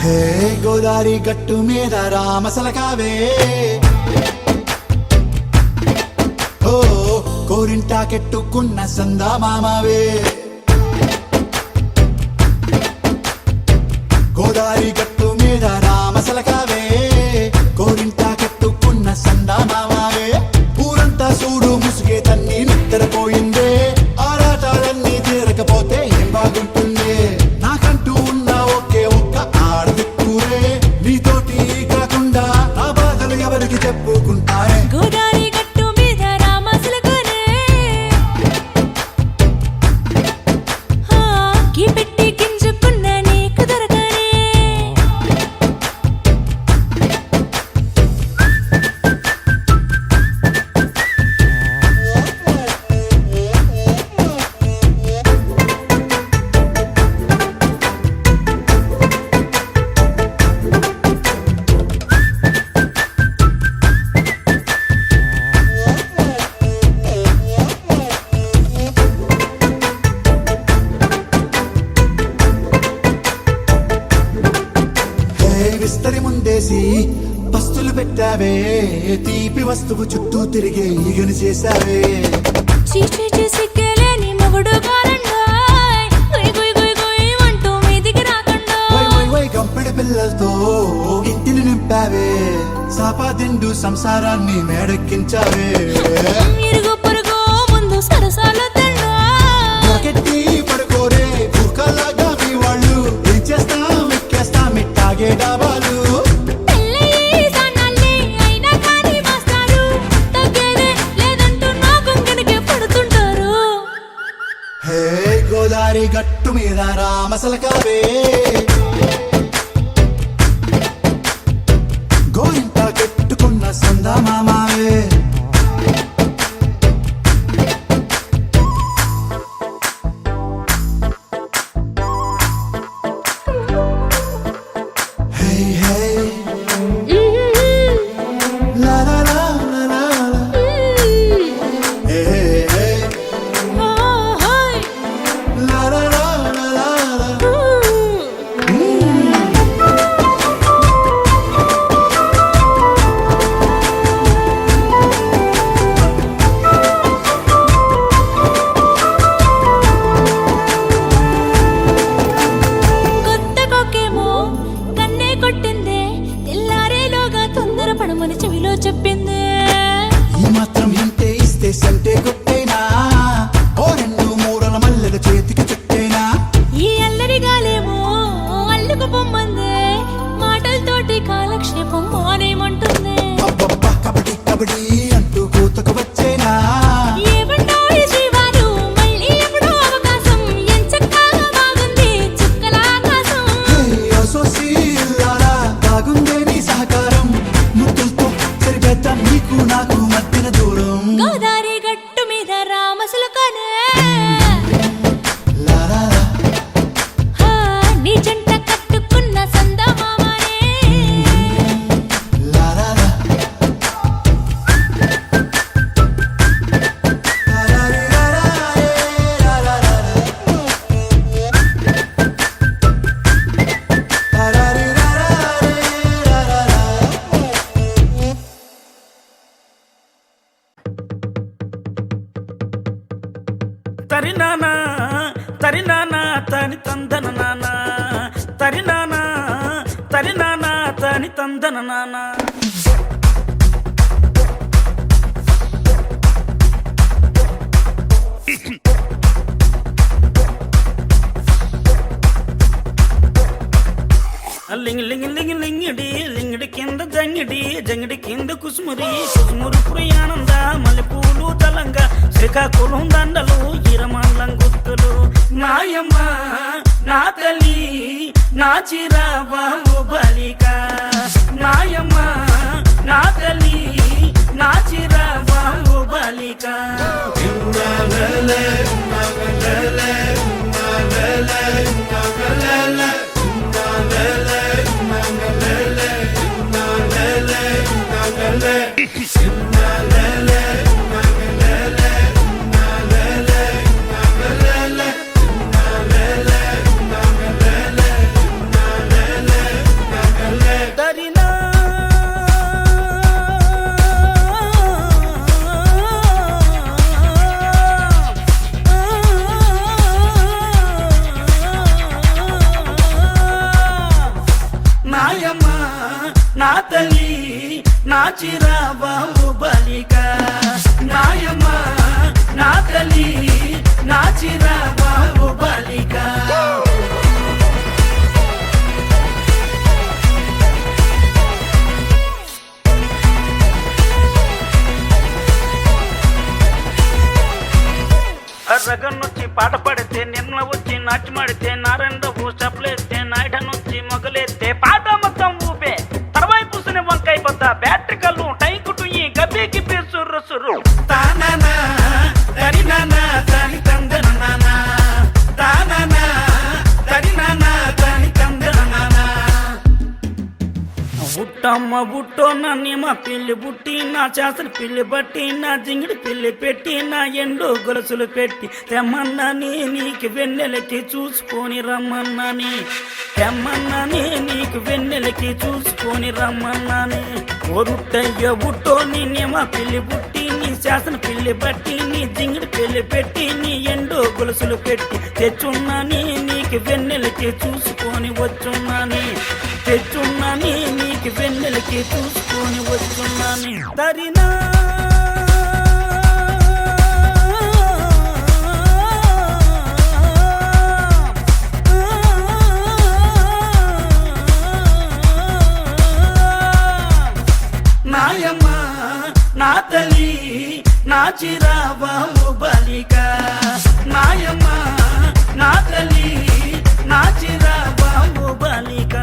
హే గోదారి గట్టు మీద రామసలకావే ఓ కోరింటాకెట్టుకున్న సందా మామావే గోదారి గట్టు మీద రామసలకావే కోరింటాకెట్టుకున్న సందా మామావే ఊరంతా చూడు ముసుగే తన్ని నిద్రపోయిందే ఆరాటాలన్నీ తీరకపోతే ఏం బాగుంటుంది నాకంటూ ఉన్న ఒకే ఒక్క ఆడదిక్కురే నీతోటి కాకుండా నా బాధలు ఎవరికి చెప్పుకుంటారే గోదారి గట్టు మీద రామసలకానే కి పెట్టి గింజుకున్న నీకు దొరకనే విస్తరి ముందేసి పస్తులు పెట్టావే తీపి వస్తువు చుట్టూ తిరిగే ఈగను చేశావే చీచీ చేసి కేలేని మొగుడు కారండాయ్ గుయ్ గుయ్ గుయ్ గుయ్ అంటూ మీదికి రాకండా వై వై వై గంపెడి పిల్లలతో ఇంటిని నింపావే సాపాదిండు సంసారాన్ని మేడెక్కించావే ఇరుగు పొరుగు ముందు సరసాల తండా నాకెట్టి పడుకోరే కుక్కలాగా మీ వాళ్ళు ఏం చేస్తాం ఎక్కేస్తాం ఇట్టాగే డాబాలు పెళ్ళయి సానాల్ని అయినా కానీ మాస్తారు తగ్గేదే లేదంటూ నా కొంగడికి పడుతుంటారు హే గోదారి గట్టు మీద రామసలకావే గోరింట కట్టుకున్న సందా మామావే హే హే లా లా లా లా లా లా. హే హే హే లా లా లా లా లా లా. కొత్త కొక్కేమో కన్నే కొట్టిందే తెల్లారేలోగా తొందర పడమని చెవిలో చెప్పిందే ఈ మాత్రం ఇంటే ఇస్తే సంటే కొట్టేనా ఓ రెండు మూరల మల్లెల చేతికి చుట్టేనా ఈ అల్లరి గాలేమో అల్లుకు పొమ్మందే మాటలతోటి కాలక్షేపం మానేమంటుంది అబ్బబ్బా కబడ్డీ కబడ్డీ అంటూ కూతకు వచ్చేనా ఏమంటాయి జీవాలు మళ్ళీ ఎప్పుడో అవకాశం ఎంచక్కా బాగుంది చుక్కల ఆకాశం సోసి ఇల్లారా బాగుందే నీ సహకారం ముద్దులతో సరిపెద్దాం నీకు నాకు మధ్యన దూరం గోదారి గట్టు మీద రామసలకానే లా లా లా. నీ జంట కట్టుకున్న సందమామనే లా లా లా. లా లా లా లా లా లా లా లా. లా లా లా లా లా లా లా. తరినానా తరినానా తని తందన నానా తరినానా తరినానా తని తందన నానా లింగి లింగి లింగి లింగిడి లింగిడి కింద జంగిడి జంగిడి కింద కుసుమురి కుసుమురు ప్రయాణంద మల్లెపూలు తలంగా శ్రీకాకుళం దండలు ఈరమండలం గుర్తులు నాయమ్మ నా తల్లి నా చిరాబాబు బలిక నాయమ్మ నా తల్లి నా చిరాబాబు బలిక నాయమ్మ నా తల్లి నా చిరా బాబు బాలిక రగన్నొచ్చి పాట పాడితే నిర్మల వచ్చి నాట్యమాడితే నారాయణరావు చప్పలేస్తే నాయుడనొచ్చి మొగలేస్తే పాట మొత్తం ఊపే తర్వాయి పూసిన వంకాయ బద్ద బ్యాటరీ కళ్ళు టైకుటు ఈ గబ్బేకి పేరు సుర్రు తానా తరి నానా తని తందన నానా తానా తరి నానా తని తందన నానా బుట్టమ్మ బుట్టో నన్ను మా పిల్లి బుట్టి నా చేసిన పిల్లి బట్టి నా జింగిడి పిల్లి పెట్టి నా ఎండు గొలుసులు పెట్టి తెమ్మన్నాని నీకు వెన్నెలకి చూసుకొని రమ్మన్నాని తెమ్మన్నాని నీకు వెన్నెలకి చూసుకొని రమ్మన్నాని ఒరుట్టయ్య బుట్టో నిన్నే మా పిల్లి బుట్టి నీ చేసిన పిల్లి బట్టి నీ జింగిడి పిల్లి పెట్టి నీ ఎండు గొలుసులు పెట్టి తెచ్చున్నాని నీకు వెన్నెలకి చూసుకొని వచ్చున్నాని తెచ్చున్నాని నీకు వెన్నెలకి చూసుకొని వచ్చున్నాని తరినా నాయమ్మ నా తల్లి నా చిరా బాబు బాలిక నాయమ్మ నా తల్లి నా చిరా బాబు బాలిక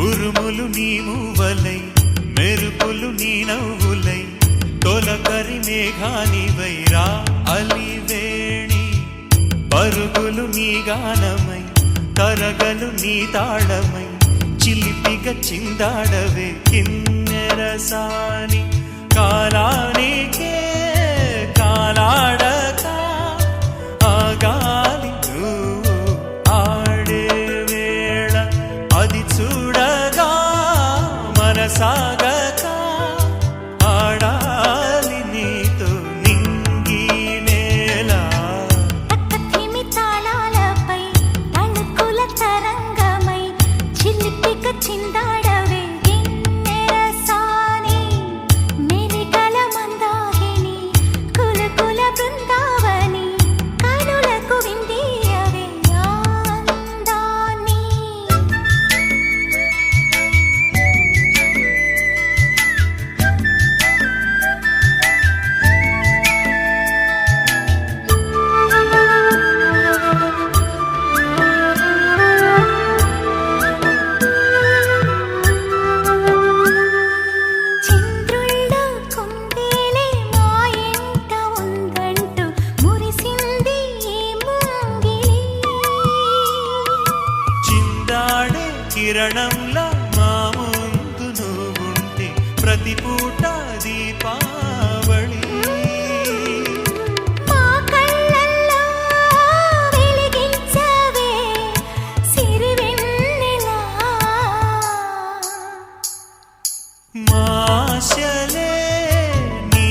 ఉరుములు నీ మూవలై మెరుపులు నీ నవ్వులై తొలకరి మేఘానివై రా అలివేణి పరుగులు నీ గానమై తరగలు నీ తాళమై చిలిపిగా చిందాడవే కిన్నెరసాని కాలానికే కాలాడక ఆగాలి నువ్వు ఆడే వేళ అది చూడగా మనసాగక ఆడాలి నీతో నింగి నేల తక్కతిమి తాళాలపై తణుకుల తరంగమై చిలిపిక చిందాడవే గిన్నెరసాని మెరికల మందాకిని కులకుల బృందావని కనులకు విందియవే ఆనందాన్ని చంద్రుల్లో కుందేలే మా ఇంట ఉందంటూ మురిసింది ఈ ముంగిలి చిందాడే కిరణంలా మా ముందు నువ్వుంటే ప్రతి పూట దీపావళి మా కళ్ళల్లో వెలిగించవే సిరివెన్నెలా మాశలే నీ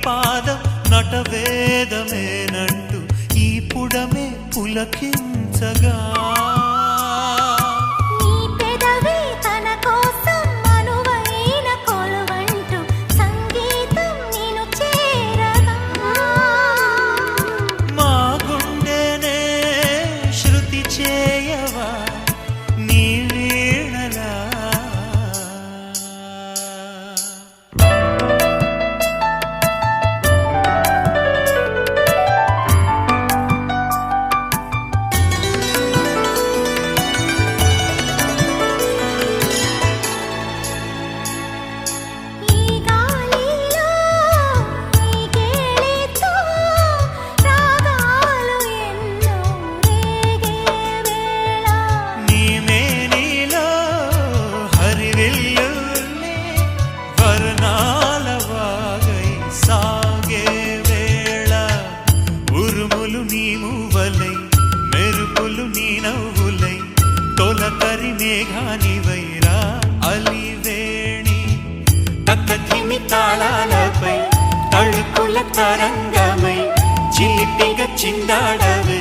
పాదం నటవేదమేనంటూ ఈ పుడమే పులకించగా నీ పెదవి తన కోసం అనువైన కొలువంటూ సంగీతం నేను చేరగా మా గుండెనే శృతి చేయవా నీ వీణలా ఈ గాలిలో ఈ కేళితో రాగాలు ఎన్నో రేగే వేళ నీ మేనిలో హరివిల్లులే వర్ణాల వాగై సాగే వేళ ఉరుములు నీ మువ్వలై మెరుపులు నీ నవ్వులై తొలకరి మేఘానివైరా అలివేణి తక్కధిమి తాళాలపై తళుకుల తరంగమై చిలిపిగా చిందాడవే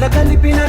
కలగలిపిన